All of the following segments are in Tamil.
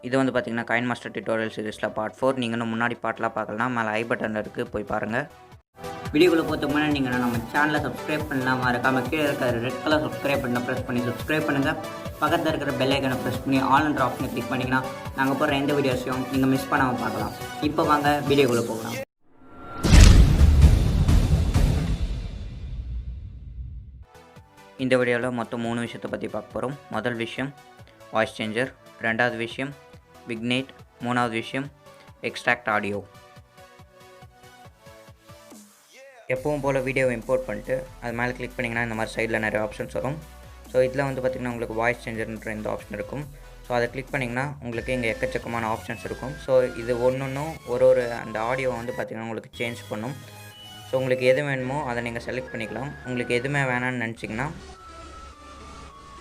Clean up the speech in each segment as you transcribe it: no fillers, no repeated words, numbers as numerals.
இது வந்து பார்த்தீங்கன்னா Kinemaster டியூட்டோரியல் சீரிஸில் பார்ட் 4. நீங்கள் இன்னும் முன்னாடி பார்ட்லாம் பார்க்கலாம். மேலே ஐ பட்டனில் இருக்குது, போய் பாருங்கள். வீடியோக்குள்ளே போகிறதுக்கு முன்னாடி நீங்கள் நம்ம சேனலை சப்ஸ்கிரைப் பண்ணலாம், மறக்காமல் கீழே இருக்கிற ரெட் கலர் சப்ஸ்கிரைப் பண்ண ப்ரெஸ் பண்ணி சப்ஸ்கிரைப் பண்ணுங்கள். பக்கத்தில் இருக்கிற பெல் ஐக்கனை ப்ரெஸ் பண்ணி ஆல் என்ற ஆப்ஷனை கிளிக் பண்ணிங்கன்னா நாங்கள் போடுற எந்த வீடியோஸையும் நீங்கள் மிஸ் பண்ணாமல் பார்க்கலாம். இப்போ வாங்க வீடியோக்குள்ளே போகலாம். இந்த வீடியோவில் மொத்தம் 3 விஷயத்தை பற்றி பார்க்க போகிறோம். முதல் விஷயம் வாய்ஸ் சேஞ்சர், ரெண்டாவது விஷயம் விக்னேட், மூணாவது விஷயம் எக்ஸ்ட்ராக்ட் ஆடியோ. எப்பவும் போல் வீடியோவை இம்போர்ட் பண்ணிட்டு அது மேலே கிளிக் பண்ணிங்கன்னா இந்த மாதிரி சைடில் நிறைய ஆப்ஷன்ஸ் வரும். ஸோ இதில் வந்து பார்த்திங்கன்னா உங்களுக்கு வாய்ஸ் சேஞ்சர்ன்ற இந்த ஆப்ஷன் இருக்கும். ஸோ அதை கிளிக் பண்ணிங்கன்னா உங்களுக்கு இங்கே எக்கச்சக்கமான ஆப்ஷன்ஸ் இருக்கும். ஸோ இது ஒன்றும் ஒரு அந்த ஆடியோவை வந்து பார்த்திங்கன்னா உங்களுக்கு சேஞ்ச் பண்ணும். ஸோ உங்களுக்கு எது வேணுமோ அதை நீங்கள் செலக்ட் பண்ணிக்கலாம். உங்களுக்கு எதுவுமே வேணான்னு நினச்சிங்கன்னா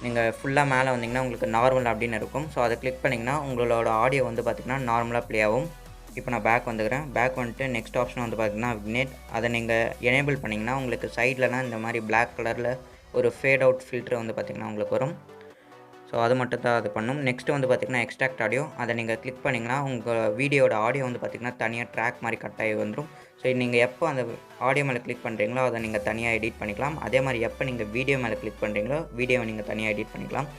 நீங்கள் ஃபுல்லாக மேலே வந்தீங்கன்னா உங்களுக்கு நார்மல் அப்படின்னு இருக்கும். ஸோ அதை கிளிக் பண்ணிங்கன்னா உங்களோட ஆடியோ வந்து பார்த்திங்கன்னா நார்மலாக ப்ளே ஆகும். இப்போ நான் பேக் வந்துக்கிறேன். பேக் வந்துட்டு நெக்ஸ்ட் ஆப்ஷன் வந்து பார்த்திங்கன்னா விக்னேட். அதை நீங்கள் எனேபிள் பண்ணிங்கன்னா உங்களுக்கு சைட்லலாம் இந்த மாதிரி பிளாக் கலரில் ஒரு ஃபேட் அவுட் ஃபில்ட்ரு வந்து பார்த்திங்கன்னா உங்களுக்கு வரும். ஸோ அது மட்டும் தான் அது பண்ணும். நெக்ஸ்ட்டு வந்து பார்த்திங்கன்னா எக்ஸ்ட்ராக்ட் ஆடியோ. அதை நீங்கள் கிளிக் பண்ணிங்கன்னா உங்கள் வீடியோட ஆடியோ வந்து பார்த்திங்கன்னா தனியாக ட்ராக் மாதிரி கட் ஆகி வந்துடும். ஸோ நீங்கள் எப்போ அந்த ஆடியோ மேலே கிளிக் பண்ணுறீங்களோ அதை நீங்கள் தனியாக எடிட் பண்ணிக்கலாம். அதே மாதிரி எப்போ நீங்கள் வீடியோ மேலே கிளிக் பண்ணுறீங்களோ வீடியோவை நீங்கள் தனியாக எடிட் பண்ணிக்கலாம்.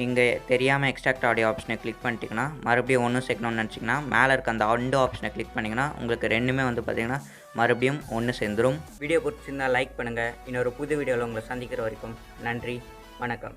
நீங்கள் தெரியாமல் எக்ஸ்ட்ராக்ட் ஆடியோ ஆப்ஷனை கிளிக் பண்ணிட்டீங்கன்னா மறுபடியும் ஒன்று சேர்க்கணும்னு நினச்சிங்கன்னா மேலே இருக்க அந்த அண்டோ ஆப்ஷனை கிளிக் பண்ணிங்கன்னா உங்களுக்கு ரெண்டுமே வந்து பார்த்திங்கன்னா மறுபடியும் ஒன்று சேர்ந்துடும். வீடியோ பிடிச்சிருந்தால் லைக் பண்ணுங்கள். இன்னொரு புது வீடியோவில் உங்களை சந்திக்கிற வரைக்கும் நன்றி, வணக்கம்.